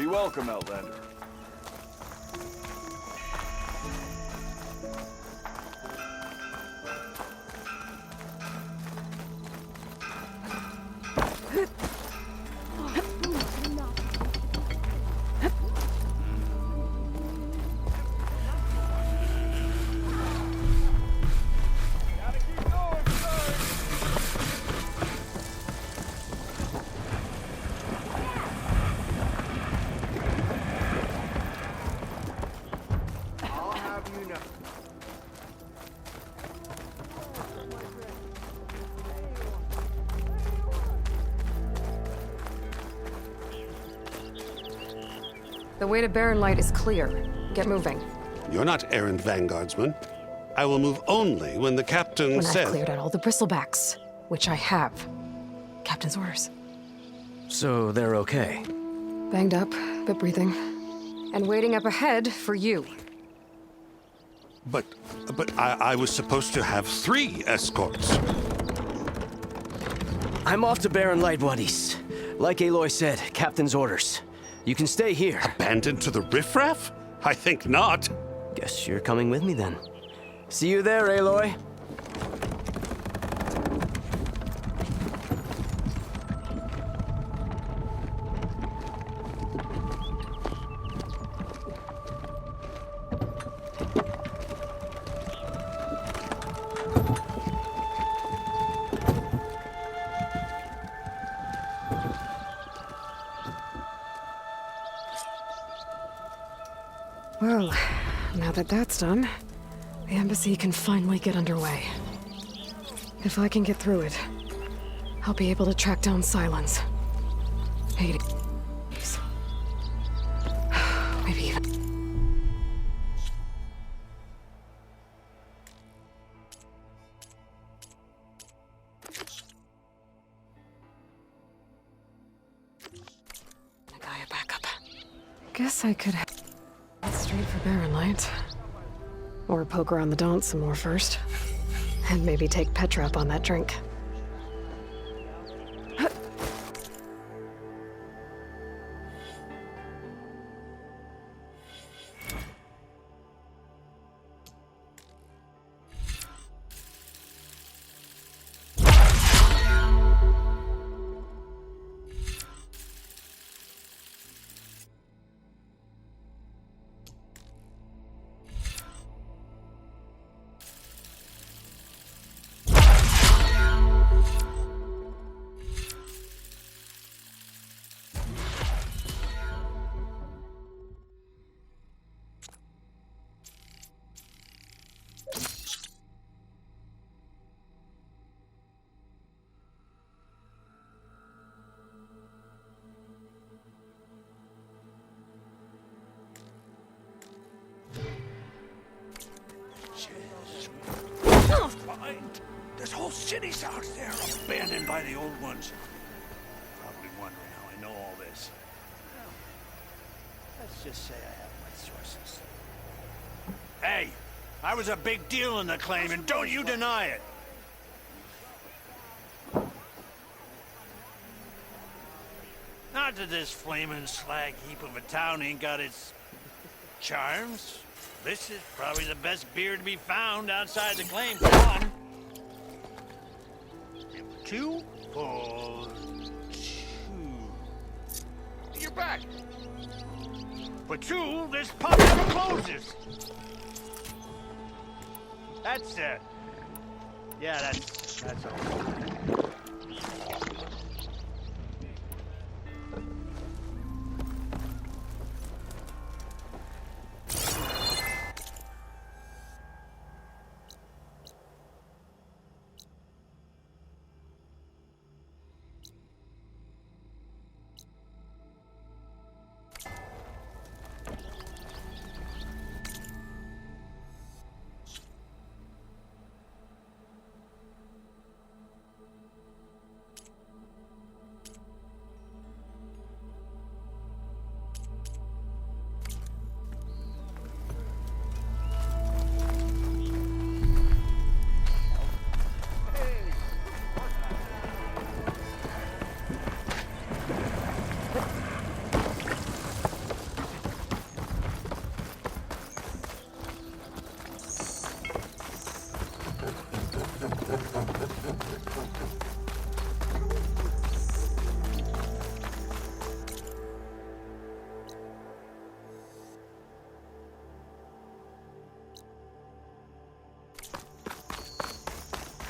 Be welcome, Outlander. The way to Barren Light is clear. Get moving. You're not errant vanguardsman. I will move only when the captain When says... I've cleared out all the bristlebacks, which I have. Captain's orders. So they're okay? Banged up, but breathing. And waiting up ahead for you. But I was supposed to have 3 escorts. I'm off to Barren Light, Wadis. Like Aloy said, Captain's orders. You can stay here. Abandoned to the riffraff? I think not. Guess you're coming with me then. See you there, Aloy. Well, now that that's done, the embassy can finally get underway. If I can get through it, I'll be able to track down Sylens. Hades. Maybe even... Gaia backup. Guess I could head straight for Barren Light. Or poke around the Daunt some more first. And maybe take Petra up on that drink. There's whole cities out there abandoned by the old ones. Probably wondering how I know all this. Well, let's just say I have my sources. Hey, I was a big deal in the claim, and don't you deny it. Not that this flaming slag heap of a town ain't got its charms. This is probably the best beer to be found outside the claim, for one. 2 for 2. You're back. For 2, this pub never closes. That's it. Yeah, that's all.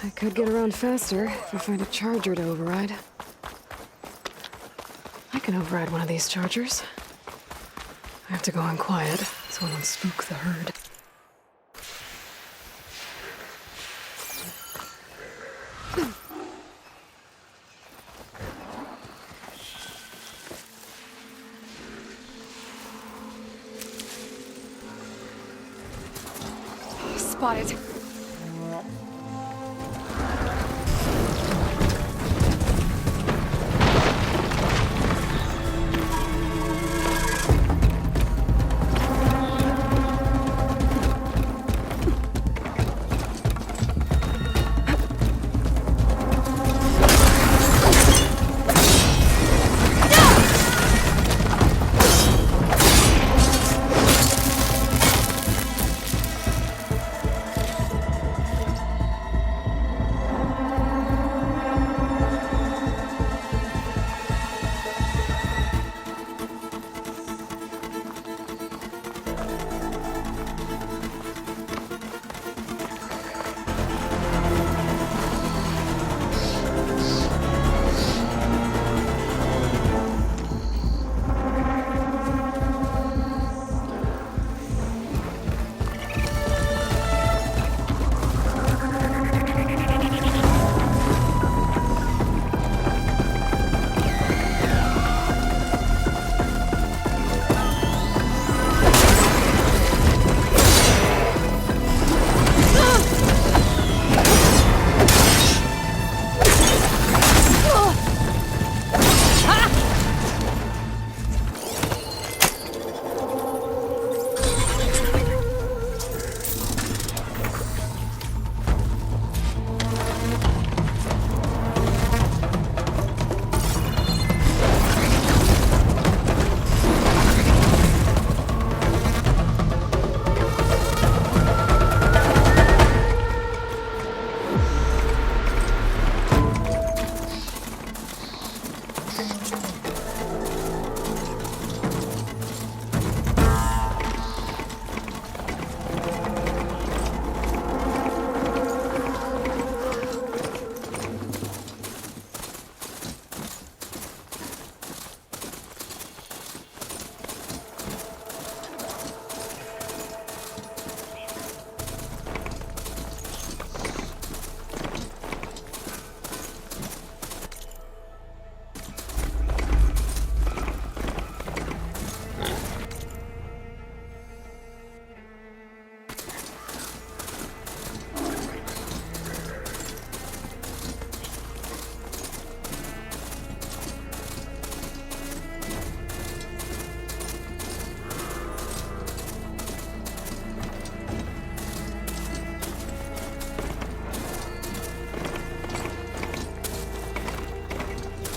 I could get around faster if I find a charger to override. I can override one of these chargers. I have to go in quiet so I don't spook the herd. Spotted.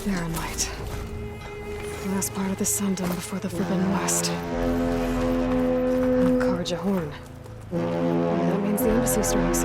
Barren Light. Last part of the Sundom before the Forbidden West. Karja Horn. That means the embassy strikes.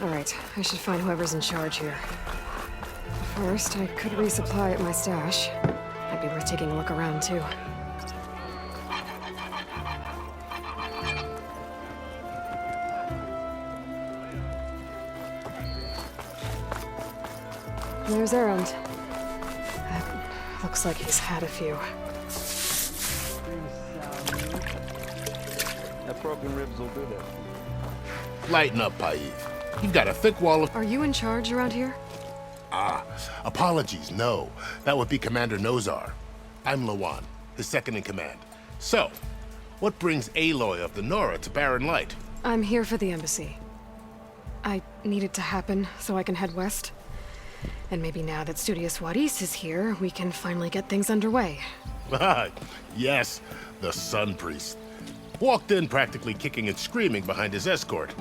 Alright, I should find whoever's in charge here. First, I could resupply at my stash. Might be worth taking a look around, too. There's Erend. Looks like he's had a few. That broken ribs will do that. Lighten up, Paiv. You've got a thick wall of... Are you in charge around here? Apologies, no. That would be Commander Nozar. I'm Lawan, his second in command. So, what brings Aloy of the Nora to Barren Light? I'm here for the embassy. I need it to happen so I can head west. And maybe now that Studious Wadis is here, we can finally get things underway. Yes, The Sun Priest. Walked in practically kicking and screaming behind his escort.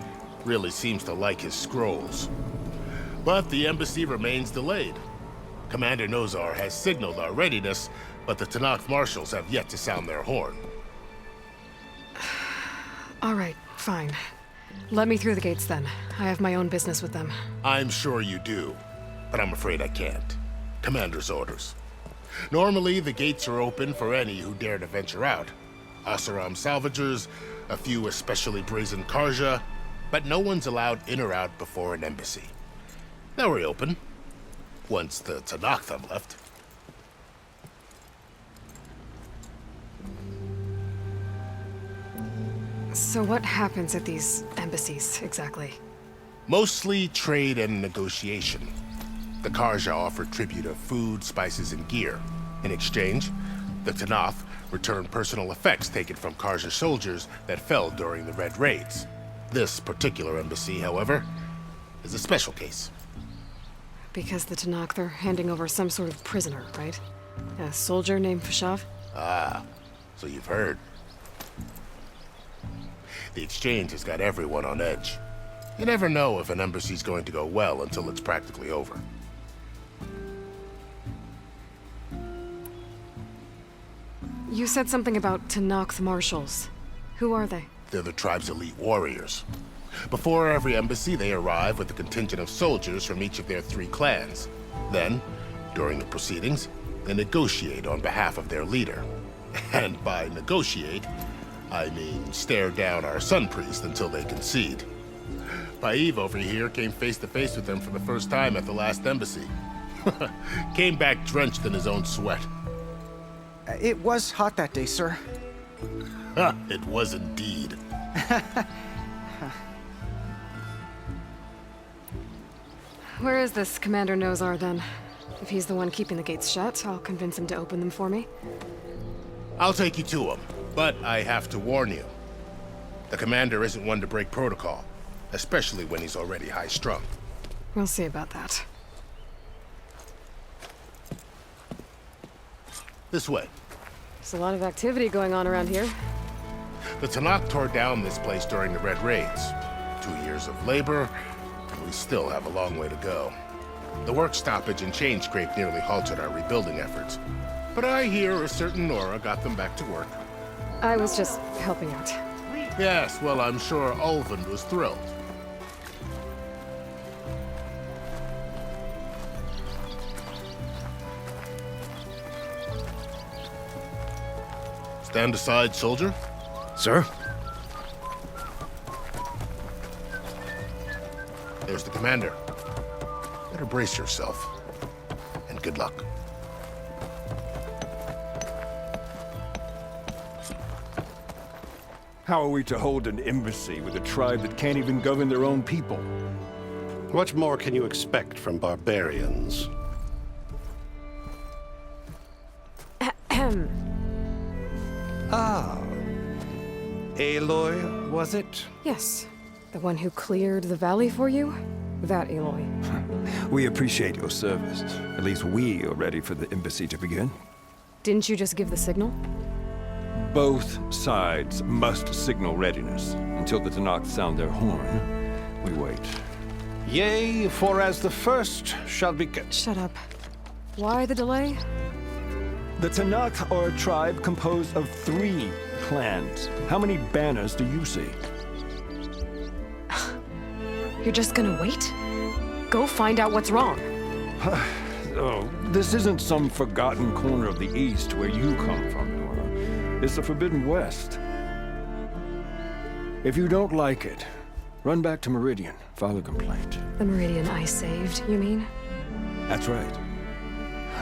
Really seems to like his scrolls. But the embassy remains delayed. Commander Nozar has signaled our readiness, but the Tanakh marshals have yet to sound their horn. All right, fine. Let me through the gates then. I have my own business with them. I'm sure you do, but I'm afraid I can't. Commander's orders. Normally, the gates are open for any who dare to venture out. Oseram salvagers, a few especially brazen Karja, but no one's allowed in or out before an embassy. They'll reopen, once the Tanakh have left. So what happens at these embassies, exactly? Mostly trade and negotiation. The Karja offer tribute of food, spices, and gear. In exchange, the Tanakh return personal effects taken from Karja soldiers that fell during the Red Raids. This particular embassy, however, is a special case. Because the Tanakh, they're handing over some sort of prisoner, right? A soldier named Fashav? Ah, so you've heard. The exchange has got everyone on edge. You never know if an embassy's going to go well until it's practically over. You said something about Tanakh marshals. Who are they? They're the tribe's elite warriors. Before every embassy, they arrive with a contingent of soldiers from each of their 3 clans. Then, during the proceedings, they negotiate on behalf of their leader. And by negotiate, I mean stare down our Sun Priest until they concede. Paiv over here came face to face with them for the first time at the last embassy. Came back drenched in his own sweat. It was hot that day, sir. It was indeed. Where is this Commander Nozar, then? If he's the one keeping the gates shut, I'll convince him to open them for me. I'll take you to him, but I have to warn you. The commander isn't one to break protocol, especially when he's already high-strung. We'll see about that. This way. There's a lot of activity going on around here. The Tanakh tore down this place during the Red Raids. 2 years of labor, and we still have a long way to go. The work stoppage and chain scrape nearly halted our rebuilding efforts. But I hear a certain Nora got them back to work. I was just helping out. Yes, well, I'm sure Ulvund was thrilled. Stand aside, soldier. Sir? There's the commander. Better brace yourself. And good luck. How are we to hold an embassy with a tribe that can't even govern their own people? What more can you expect from barbarians? Ahem. Ah. Aloy, was it? Yes. The one who cleared the valley for you? That Aloy. We appreciate your service. At least we are ready for the embassy to begin. Didn't you just give the signal? Both sides must signal readiness. Until the Tanakh sound their horn, we wait. Yea, for as the first shall be kept. Shut up. Why the delay? The Tanakh are a tribe composed of 3 clans. How many banners do you see? You're just gonna wait? Go find out what's wrong. Oh, this isn't some forgotten corner of the East where you come from, Nora. It's the Forbidden West. If you don't like it, run back to Meridian, file a complaint. The Meridian I saved, you mean? That's right.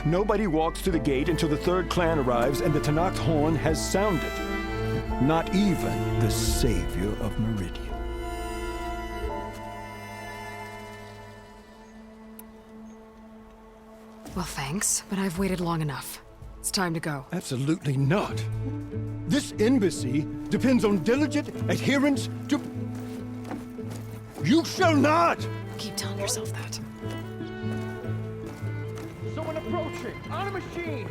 Nobody walks to the gate until the 3rd clan arrives and the Tanakh horn has sounded. Not even the savior of Meridian. Well, thanks, but I've waited long enough. It's time to go. Absolutely not. This embassy depends on diligent adherence to... You shall not! Keep telling yourself that. Someone approaching! On a machine!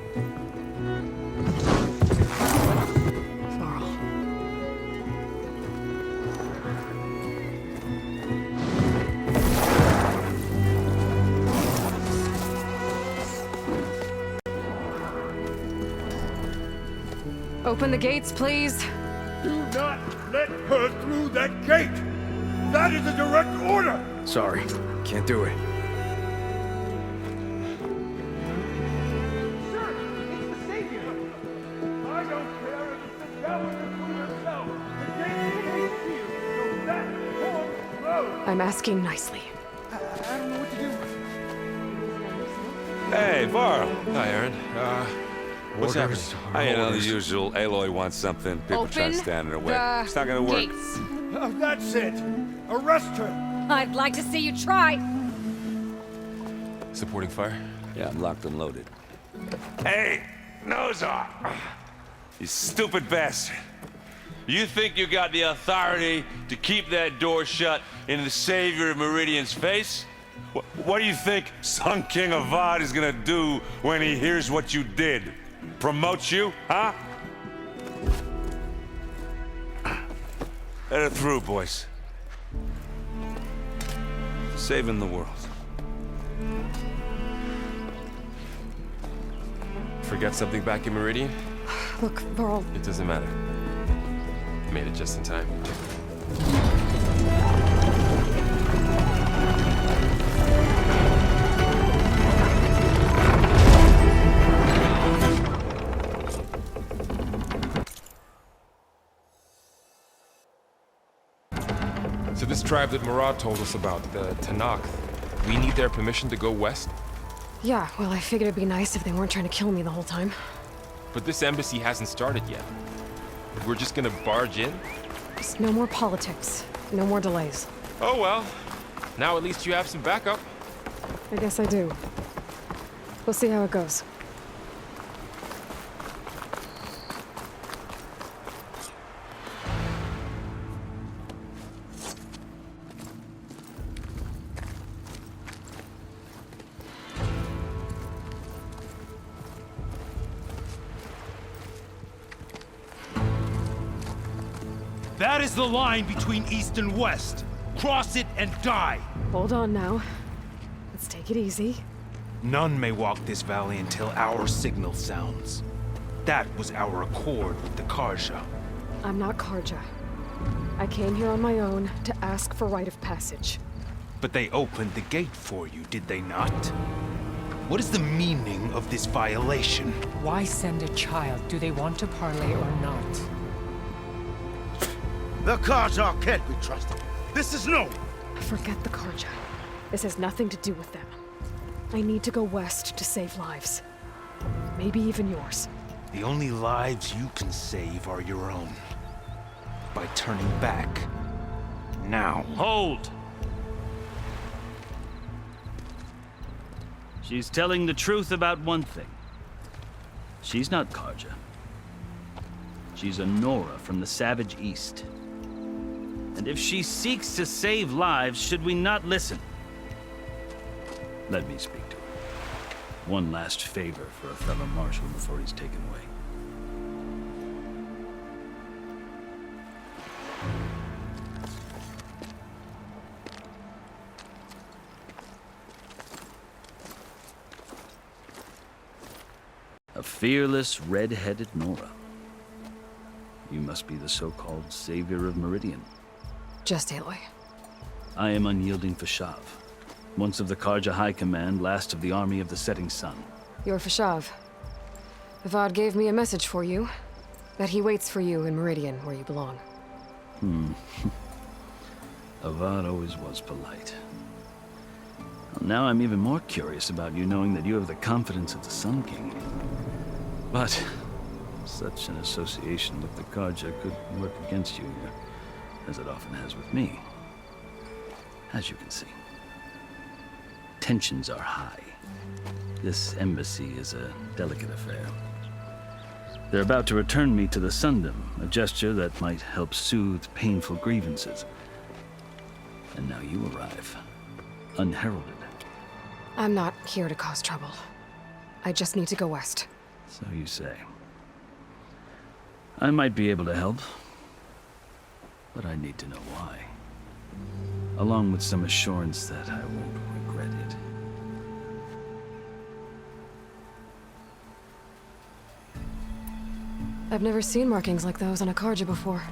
Open the gates, please. Do not let her through that gate! That is a direct order! Sorry, can't do it. Sir, it's the Savior! I don't care if it's the devil himself! The gate is here, so that won't close! I'm asking nicely. I don't know what to do. Hey, Varl. Hi, Aaron. What's happening? I know the usual. Aloy wants something. People try to stand in her way. It's not gonna work. Gates. Oh, that's it! Arrest her! I'd like to see you try. Supporting fire? Yeah, I'm locked and loaded. Hey, Nozar! You stupid bastard. You think you got the authority to keep that door shut in the Savior of Meridian's face? What do you think Sun King Avad is gonna do when he hears what you did? Promote you, huh? Let her through, boys. Saving the world. Forget something back in Meridian? Look, Varl, It doesn't matter. Made it just in time. So this tribe that Murad told us about, the Tanakh, we need their permission to go west? yeah, well, I figured it'd be nice if they weren't trying to kill me the whole time. But this embassy hasn't started yet. We're just gonna barge in? Just no more politics. No more delays. Oh well. Now at least you have some backup. I guess I do. We'll see how it goes. That is the line between East and West. Cross it and die. Hold on now. Let's take it easy. None may walk this valley until our signal sounds. That was our accord with the Karja. I'm not Karja. I came here on my own to ask for rite of passage. But they opened the gate for you, did they not? What is the meaning of this violation? Why send a child? Do they want to parley or not? The Karja can't be trusted. This is no. Forget the Karja. This has nothing to do with them. I need to go west to save lives. Maybe even yours. The only lives you can save are your own. By turning back. Now. Hold! She's telling the truth about one thing. She's not Karja. She's a Nora from the Savage East. And if she seeks to save lives, should we not listen? Let me speak to her. One last favor for a fellow marshal before he's taken away. A fearless, red-headed Nora. You must be the so-called Savior of Meridian. Just Aloy. I am Unyielding Fashav, once of the Karja High Command, last of the Army of the Setting Sun. You're Fashav. Avad gave me a message for you. That he waits for you in Meridian, where you belong. Avad always was polite. Well, now I'm even more curious about you knowing that you have the confidence of the Sun King. But such an association with the Karja could work against you here, as it often has with me. As you can see, tensions are high. This embassy is a delicate affair. They're about to return me to the Sundom, a gesture that might help soothe painful grievances. And now you arrive, unheralded. I'm not here to cause trouble. I just need to go west. So you say. I might be able to help, but I need to know why. Along with some assurance that I won't regret it. I've never seen markings like those on a Karja before.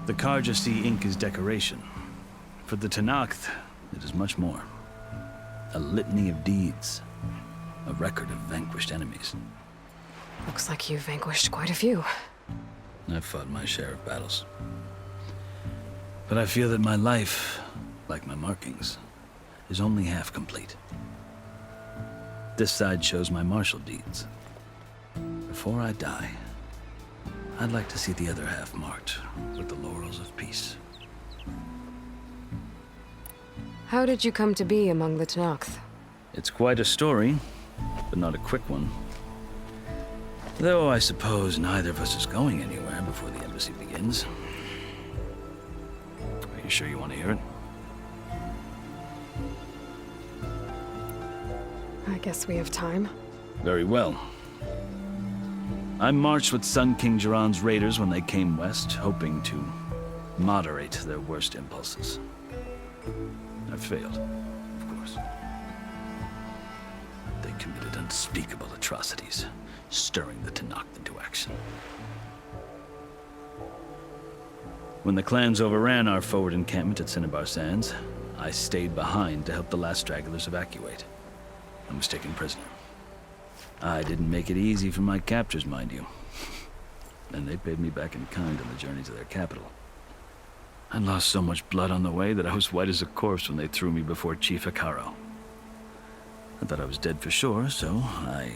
The Karja see ink as decoration. For the Tenakth, it is much more. A litany of deeds. A record of vanquished enemies. Looks like you've vanquished quite a few. I've fought my share of battles. But I feel that my life, like my markings, is only half complete. This side shows my martial deeds. Before I die, I'd like to see the other half marked with the laurels of peace. How did you come to be among the Tenakth? It's quite a story, but not a quick one. Though I suppose neither of us is going anywhere before the embassy begins. Are you sure you want to hear it? I guess we have time. Very well. I marched with Sun King Jiran's raiders when they came west, hoping to moderate their worst impulses. I failed, of course. They committed unspeakable atrocities, stirring the Tenakth into action. When the clans overran our forward encampment at Cinnabar Sands, I stayed behind to help the last stragglers evacuate. I was taken prisoner. I didn't make it easy for my captors, mind you. And they paid me back in kind on the journey to their capital. I lost so much blood on the way that I was white as a corpse when they threw me before Chief Hekarro. I thought I was dead for sure, so I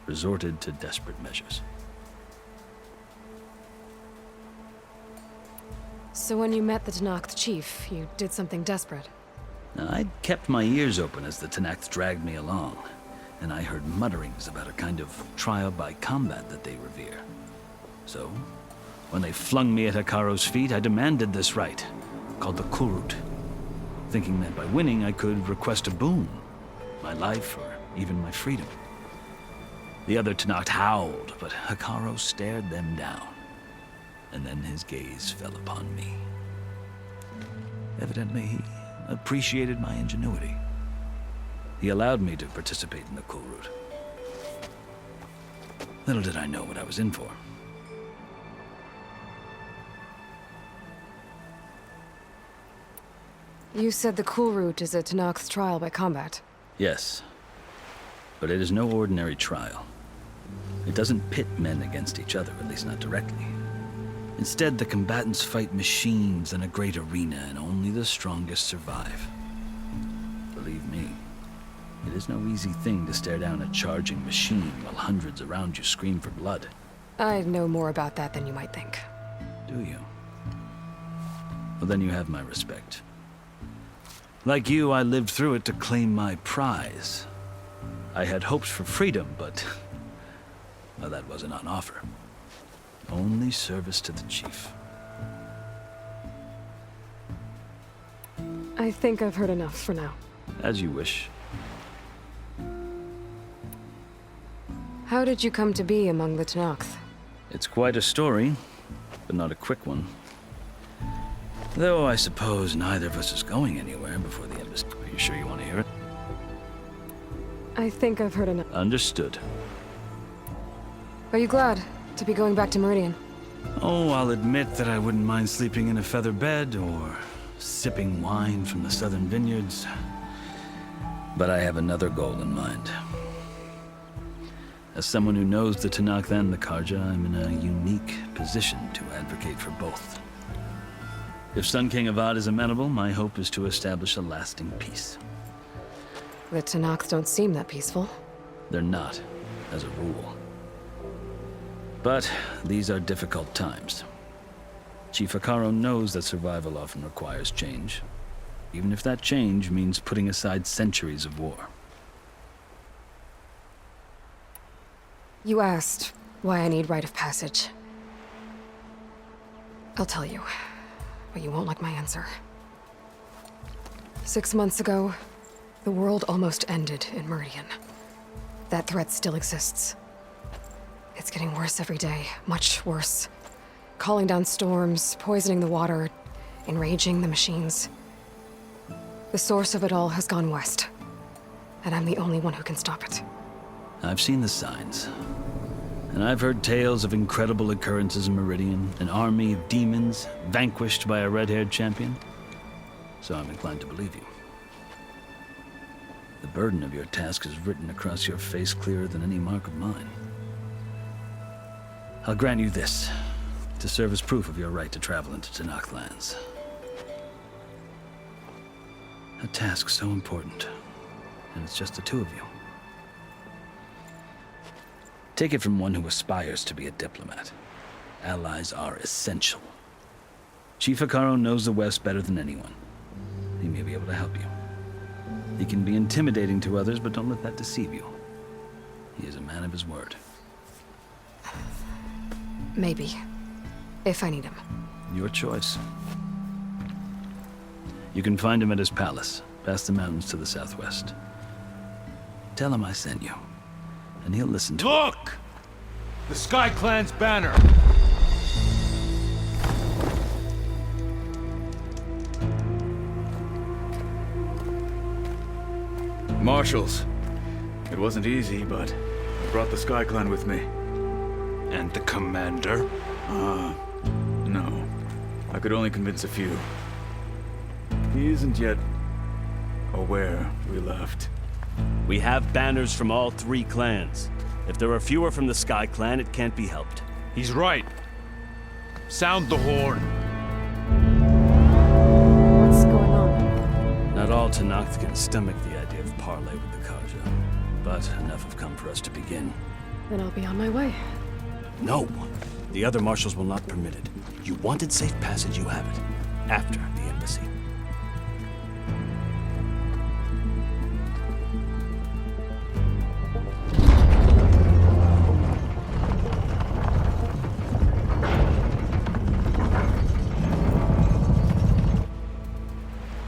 resorted to desperate measures. So when you met the Tenakth chief, you did something desperate? I'd kept my ears open as the Tenakth dragged me along, and I heard mutterings about a kind of trial by combat that they revere. So, when they flung me at Hekarro's feet, I demanded this right, called the Kulrut, thinking that by winning I could request a boon, my life or even my freedom. The other Tenakth howled, but Hekarro stared them down, and then his gaze fell upon me. Evidently, he appreciated my ingenuity. He allowed me to participate in the Kulrut. Little did I know what I was in for. You said the Kulrut is a Tenakth trial by combat. Yes, but it is no ordinary trial. It doesn't pit men against each other, at least not directly. Instead, the combatants fight machines in a great arena, and only the strongest survive. Believe me, it is no easy thing to stare down a charging machine while hundreds around you scream for blood. I know more about that than you might think. Do you? Well, then you have my respect. Like you, I lived through it to claim my prize. I had hopes for freedom, but well, that wasn't on offer. Only service to the chief. I think I've heard enough for now. As you wish. How did you come to be among the Tenakth? It's quite a story, but not a quick one. Though I suppose neither of us is going anywhere before the embassy. Are you sure you want to hear it? I think I've heard enough. Understood. Are you glad to be going back to Meridian? Oh, I'll admit that I wouldn't mind sleeping in a feather bed or sipping wine from the southern vineyards. But I have another goal in mind. As someone who knows the Tenakth and the Karja, I'm in a unique position to advocate for both. If Sun King Avad is amenable, my hope is to establish a lasting peace. The Tenakth don't seem that peaceful. They're not, as a rule. But these are difficult times. Chief Hekarro knows that survival often requires change, even if that change means putting aside centuries of war. You asked why I need rite of passage. I'll tell you, but you won't like my answer. 6 months ago, the world almost ended in Meridian. That threat still exists. It's getting worse every day, much worse. Calling down storms, poisoning the water, enraging the machines. The source of it all has gone west, and I'm the only one who can stop it. I've seen the signs. And I've heard tales of incredible occurrences in Meridian, an army of demons vanquished by a red-haired champion. So I'm inclined to believe you. The burden of your task is written across your face clearer than any mark of mine. I'll grant you this, to serve as proof of your right to travel into Tenakth lands. A task so important, and it's just the two of you. Take it from one who aspires to be a diplomat. Allies are essential. Chief Hekarro knows the West better than anyone. He may be able to help you. He can be intimidating to others, but don't let that deceive you. He is a man of his word. Maybe. If I need him. Your choice. You can find him at his palace, past the mountains to the southwest. Tell him I sent you, and he'll listen to Look! The Sky Clan's banner! Marshals. It wasn't easy, but I brought the Sky Clan with me. And the commander? No. I could only convince a few. He isn't yet aware we left. We have banners from all 3 clans. If there are fewer from the Sky Clan, it can't be helped. He's right. Sound the horn. What's going on? Not all Tenakth can stomach the idea of parley with the Carja, but enough have come for us to begin. Then I'll be on my way. No! The other marshals will not permit it. You wanted safe passage, you have it. After the embassy.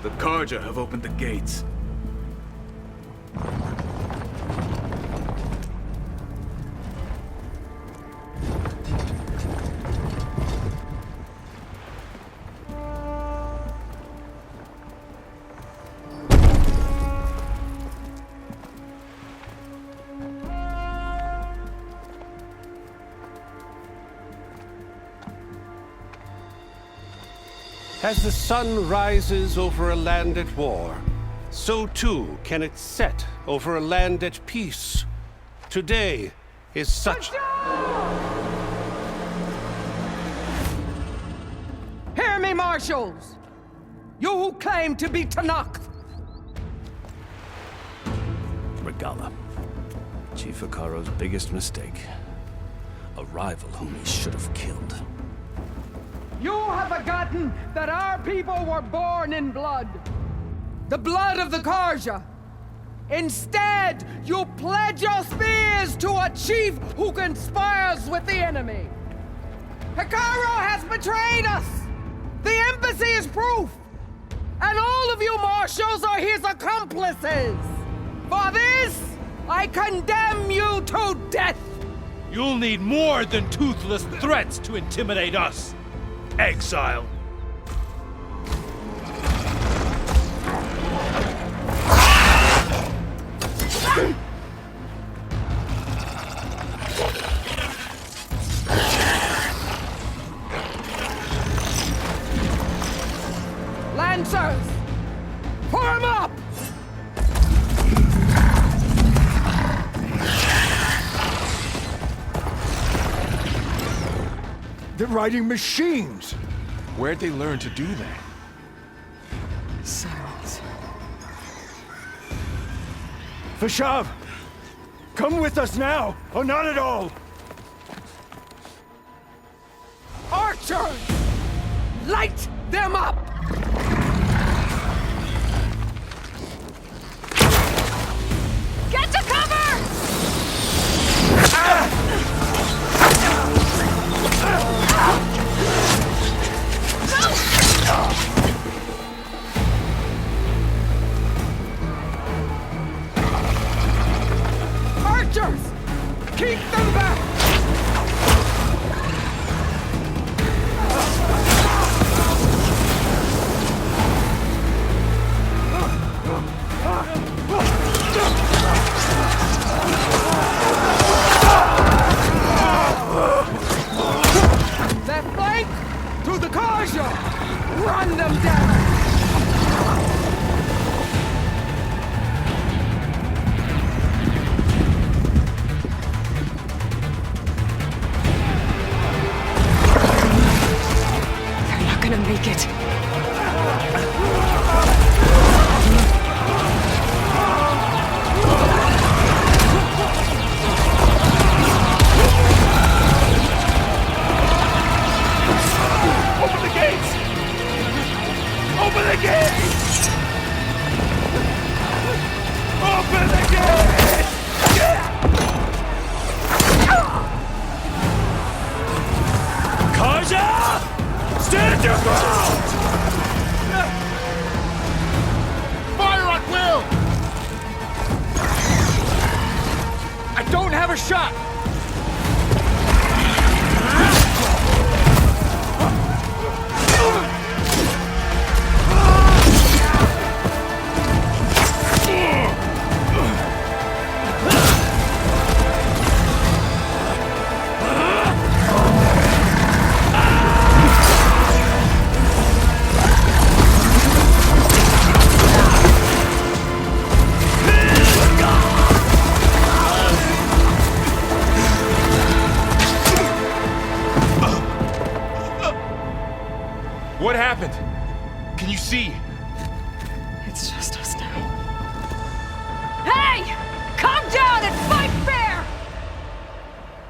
The Carja have opened the gates. As the sun rises over a land at war, so too can it set over a land at peace. Today is such... Hear me, marshals! You who claim to be Tenakth! Regalla. Chief Hekarro's biggest mistake. A rival whom he should have killed. You have forgotten that our people were born in blood. The blood of the Carja. Instead, you pledge your spears to a chief who conspires with the enemy. Hekarro has betrayed us. The embassy is proof. And all of you marshals are his accomplices. For this, I condemn you to death. You'll need more than toothless threats to intimidate us. Exile. Lancers, form up! They're riding machines! Where'd they learn to do that? Silence. Fashav! Come with us now, or not at all! Archers! Light them up! Get to cover! Archers! Keep them back! To the Karja! Run them down! They're not gonna make it. Open the gates! Open the gates! Open the gates! Karja! Stand your ground! Fire at will! I don't have a shot! What happened? Can you see? It's just us now. Hey! Come down and fight fair!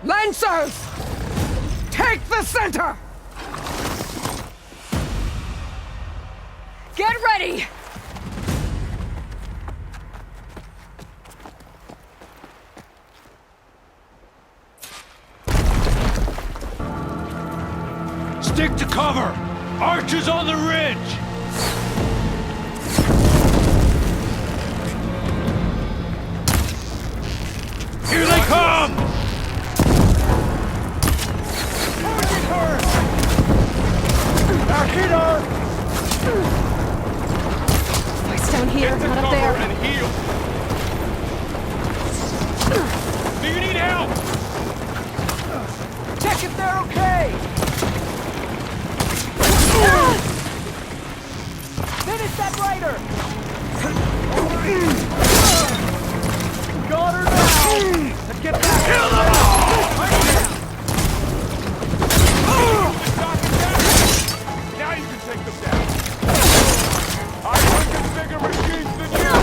Lancers! Take the center! Get ready! Stick to cover! Archers on the ridge! Here they come! Target her! Now hit her! Fight's down here, Get to not up cover there. and heal. Do you need help? Check if they're okay! Finish that rider! Got her now! Let's get back! Kill them all! Now you can take them down! I hunted bigger machines than you!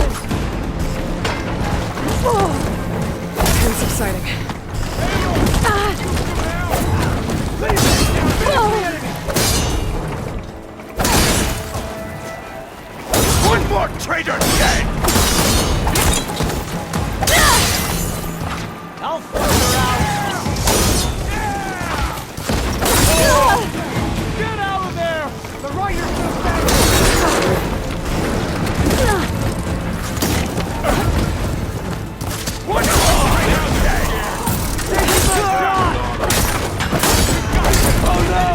It's subsiding. One more traitor dead! I'll further out! Get out of there! The rider's just back! One more! Oh no!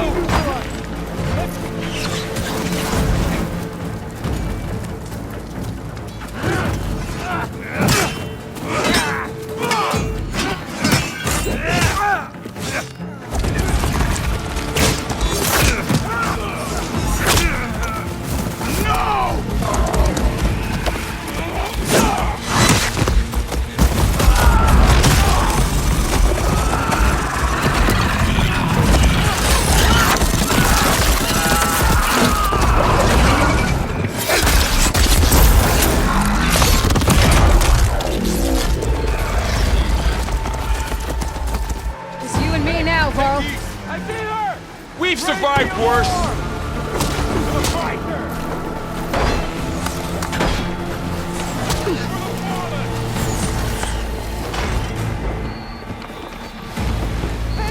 It's you and me now, bro. I did her! We've survived worse.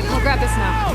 I'll grab this now.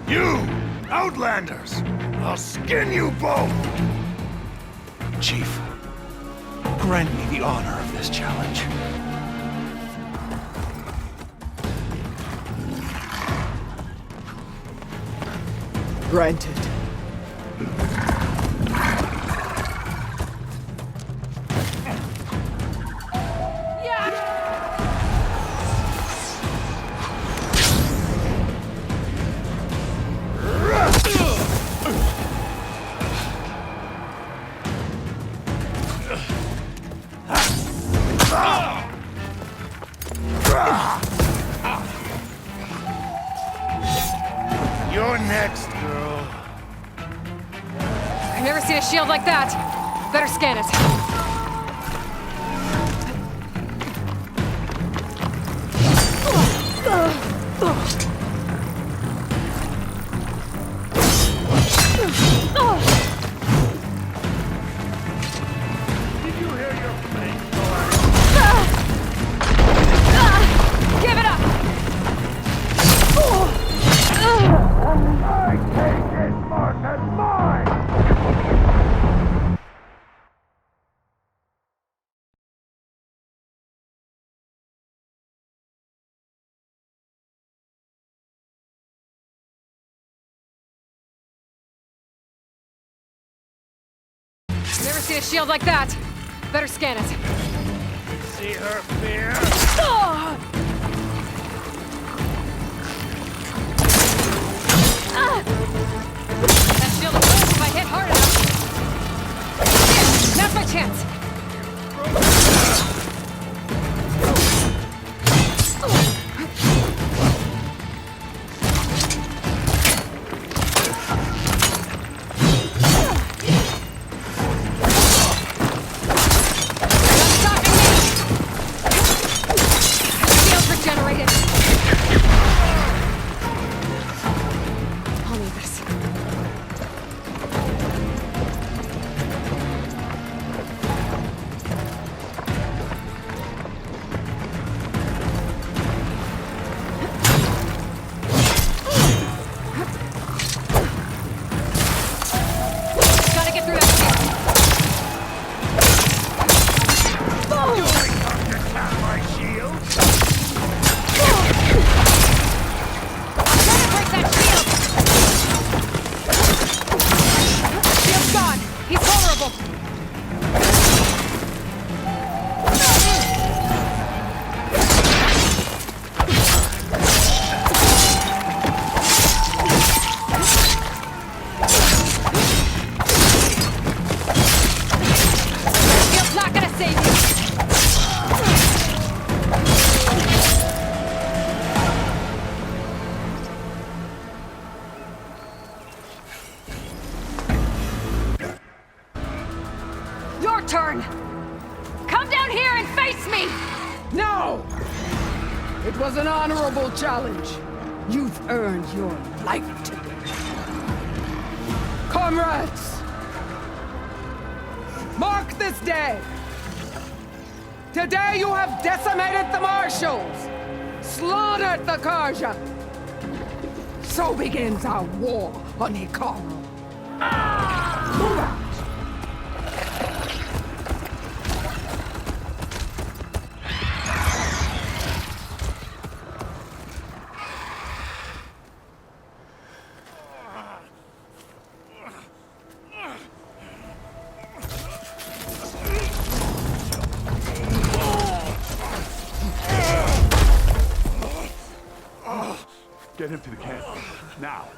You! Outlanders! I'll skin you both! Chief, grant me the honor of this challenge. Granted. You're next, girl. I've never seen a shield like that. Better scan it. Did you hear your flamethrower? Give it up! I take this mark as mine! Never seen a shield like that. Better scan it. See her fear? That shield will close if I hit hard enough. There, now's my chance. Regenerated. I'll need this. Gotta get through that You ain't going to tap my shield! break that shield! Shield's gone. He's vulnerable. Shield's not gonna save you. Your turn! Come down here and face me! No! It was an honorable challenge. You've earned your life today. Comrades! Mark this day! Today you have decimated the Marshals! Slaughtered the Karja! So begins our war on Hikaru. Move out! Get him to the camp. Now.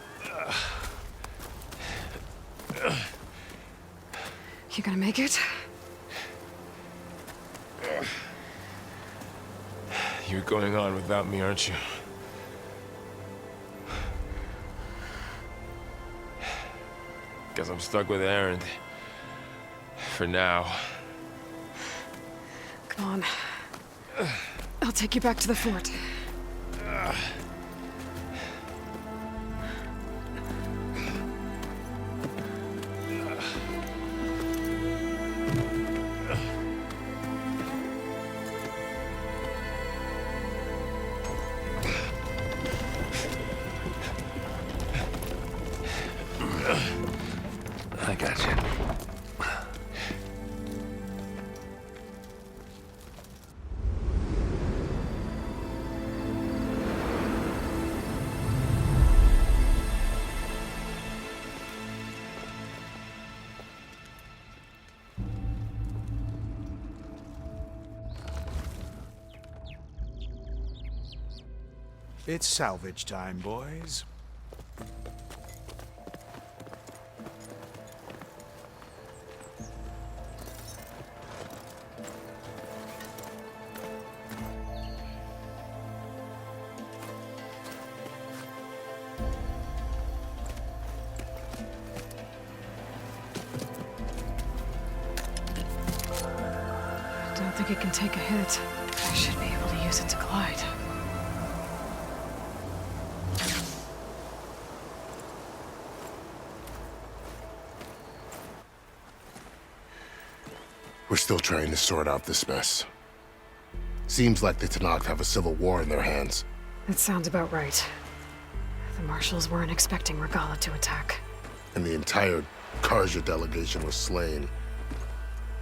You gonna make it? You're going on without me, aren't you? Guess I'm stuck with Erend. For now. Come on. I'll take you back to the fort. It's salvage time, boys. I don't think it can take a hit. I should be able to use it to glide. We're still trying to sort out this mess. Seems like the Tenakth have a civil war in their hands. That sounds about right. The Marshals weren't expecting Regalla to attack. And the entire Carja delegation was slain.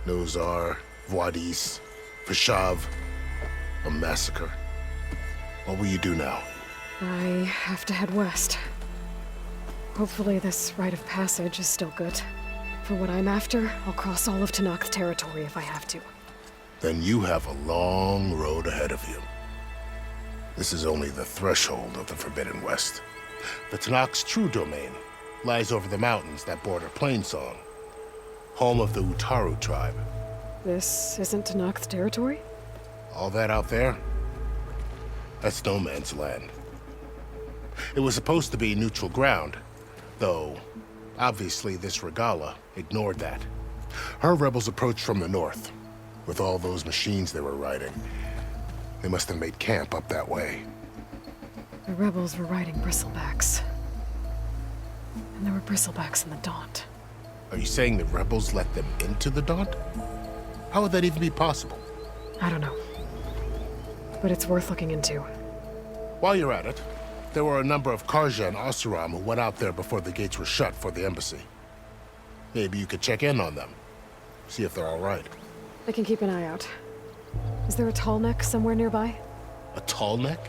Nozar, Vuadis, Fashav. A massacre. What will you do now? I have to head west. Hopefully this rite of passage is still good. For what I'm after, I'll cross all of Tenakth territory if I have to. Then you have a long road ahead of you. This is only the threshold of the Forbidden West. The Tenakth's true domain lies over the mountains that border Plainsong, home of the Utaru tribe. This isn't Tenakth territory? All that out there? That's no man's land. It was supposed to be neutral ground, though obviously this Regalla ignored that. Her rebels approached from the north, with all those machines they were riding. They must have made camp up that way. The rebels were riding bristlebacks. And there were bristlebacks in the Daunt. Are you saying the rebels let them into the Daunt? How would that even be possible? I don't know. But it's worth looking into. While you're at it, there were a number of Carja and Oseram who went out there before the gates were shut for the embassy. Maybe you could check in on them. See if they're all right. I can keep an eye out. Is there a tall neck somewhere nearby? A tall neck?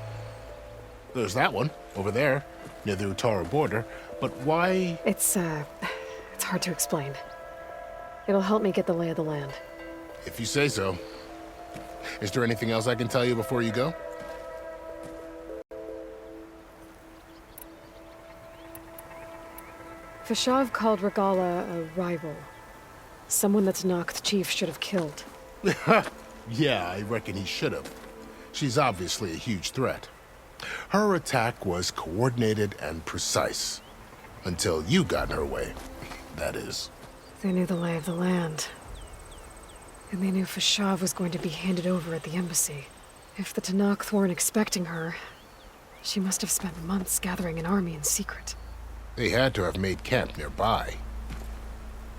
There's that one, over there, near the Utaru border. But why? It's hard to explain. It'll help me get the lay of the land. If you say so. Is there anything else I can tell you before you go? Fashav called Regalla a rival. Someone that Tenakth chief should have killed. Yeah, I reckon he should have. She's obviously a huge threat. Her attack was coordinated and precise. Until you got in her way, that is. They knew the lay of the land. And they knew Fashav was going to be handed over at the embassy. If the Tenakth weren't expecting her, she must have spent months gathering an army in secret. They had to have made camp nearby.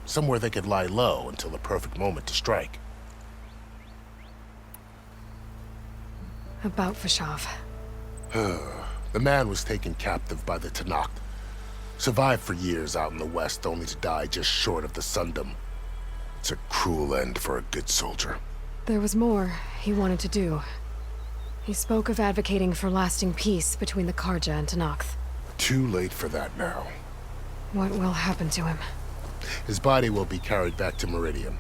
Somewhere they could lie low until the perfect moment to strike. About Fashav. The man was taken captive by the Tenakth. Survived for years out in the west, only to die just short of the Sundom. It's a cruel end for a good soldier. There was more he wanted to do. He spoke of advocating for lasting peace between the Carja and Tenakth. Too late for that now. What will happen to him? His body will be carried back to Meridian.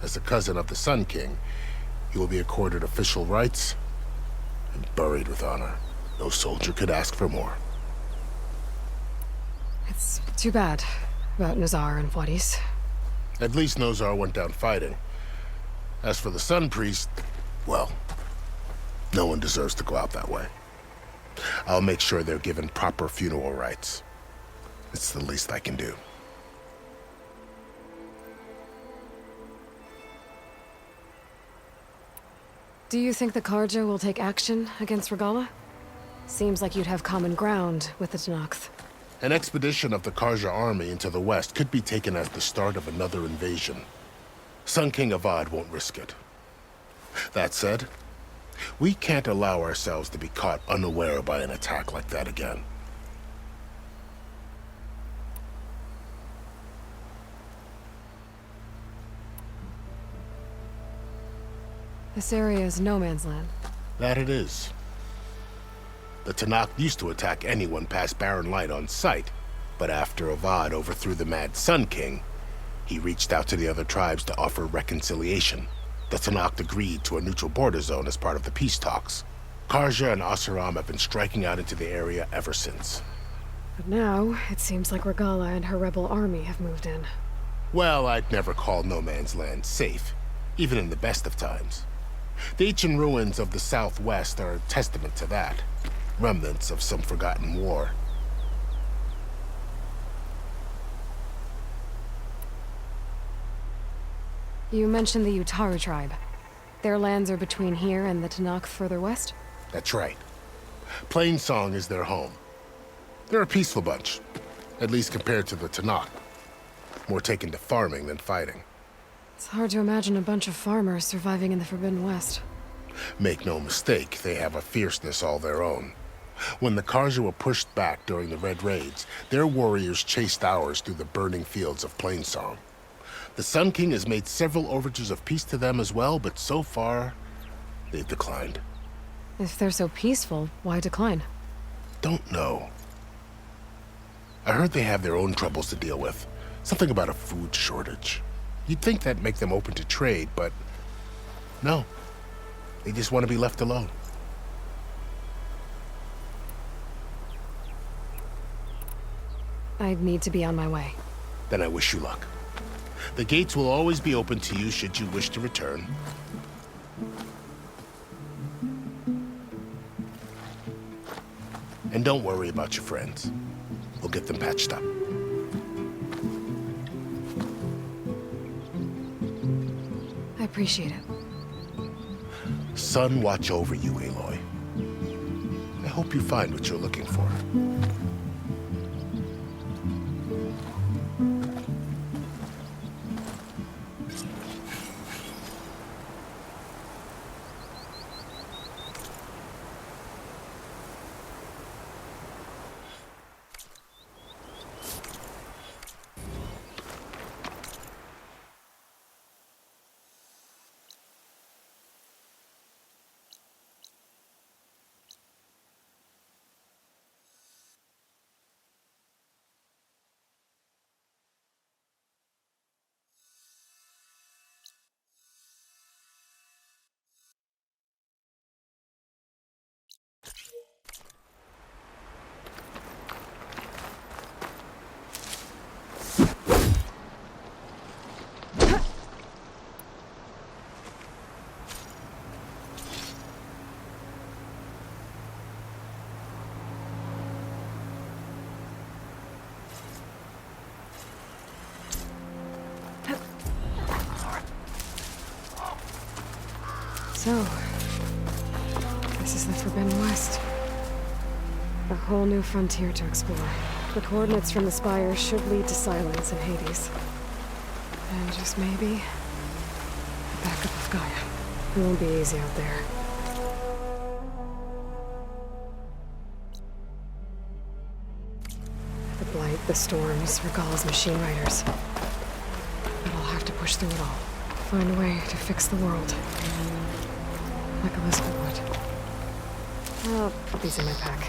As a cousin of the Sun King, he will be accorded official rights and buried with honor. No soldier could ask for more. It's too bad about Nozar and Vuadis. At least Nozar went down fighting. As for the Sun Priest, well, no one deserves to go out that way. I'll make sure they're given proper funeral rites. It's the least I can do. Do you think the Carja will take action against Regalla? Seems like you'd have common ground with the Tenakth. An expedition of the Carja army into the west could be taken as the start of another invasion. Sun King Avad won't risk it. That said, we can't allow ourselves to be caught unaware by an attack like that again. This area is no man's land. That it is. The Tenakth used to attack anyone past Barren Light on sight, but after Avad overthrew the Mad Sun King, he reached out to the other tribes to offer reconciliation. The Tenakth agreed to a neutral border zone as part of the peace talks. Karja and Oseram have been striking out into the area ever since. But now, it seems like Regala and her rebel army have moved in. Well, I'd never call No Man's Land safe, even in the best of times. The ancient ruins of the Southwest are a testament to that. Remnants of some forgotten war. You mentioned the Utaru tribe. Their lands are between here and the Tanakh further west? That's right. Plainsong is their home. They're a peaceful bunch, at least compared to the Tanakh. More taken to farming than fighting. It's hard to imagine a bunch of farmers surviving in the Forbidden West. Make no mistake, they have a fierceness all their own. When the Karja were pushed back during the Red Raids, their warriors chased ours through the burning fields of Plainsong. The Sun King has made several overtures of peace to them as well, but so far, they've declined. If they're so peaceful, why decline? Don't know. I heard they have their own troubles to deal with. Something about a food shortage. You'd think that'd make them open to trade, but no. They just want to be left alone. I need to be on my way. Then I wish you luck. The gates will always be open to you should you wish to return. And don't worry about your friends. We'll get them patched up. I appreciate it. Sun watch over you, Aloy. I hope you find what you're looking for. So, this is the Forbidden West. A whole new frontier to explore. The coordinates from the spire should lead to Silence and Hades. And just maybe, the backup of Gaia. It won't be easy out there. The Blight, the Storms, Regala's machine riders. But I'll have to push through it all. Find a way to fix the world. Like Elizabeth would. I'll put these in my pack.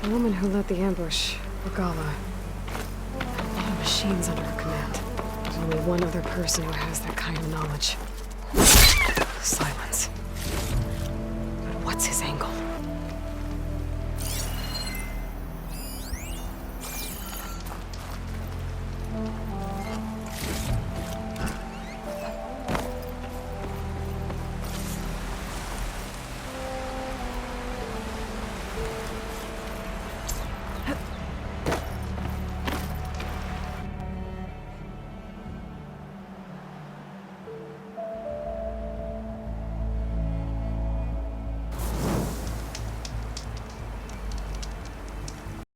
The woman who led the ambush, Regala, had a lot of machines under her command. There's only one other person who has that kind of knowledge. Silence. But what's his angle?